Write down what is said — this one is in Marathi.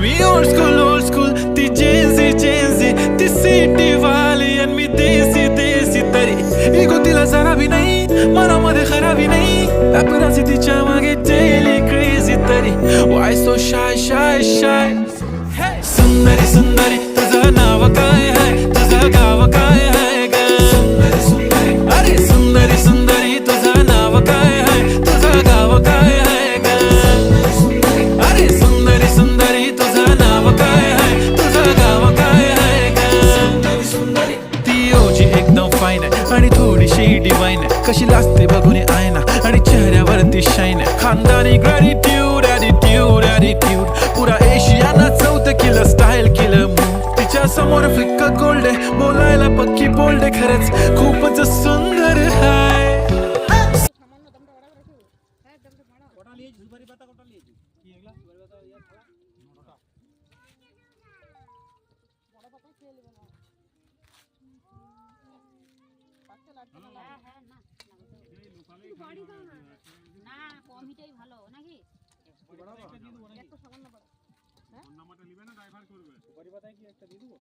मी old school ती जेन्सी ती सिटी वाली आणि मी देसी तरी इगो तिला जरा भी नाही मनामध्ये खराबी नाही paparazzi तिच्या मागे daily crazy तरी why so shy सुंदरी तुझं नाव काय आहे तुझं गाव काय आहे ग अरे सुंदरी तुझं नाव काय आहे तुझं गाव काय आहे ग अरे सुंदरी तुझं नाव काय आहे तुझं गाव काय आहे ग ती ओजी एकदम फाईन आहे आणि थोडीशी डिवाइन आहे कशी लाजते बघून आयना आणि चेहऱ्यावरती शाईन आहे खानदानी ग्रॅटिट्यूड ॲटिट्यूड पुरा एशियाना चौथं किलं स्टाईल केलं तिच्या समोर फिक्क गोल्ड आहे बोलायला पक्की बोल्ड आहे खरंच खूपच सुंदर हाय না কমিটাই ভালো নাকি একটু সামান্য বড় হ্যাঁ নামাটা নেবে না ড্রাইভার করবে সুপারি পাতায় কি একটা দিয়ে দেবো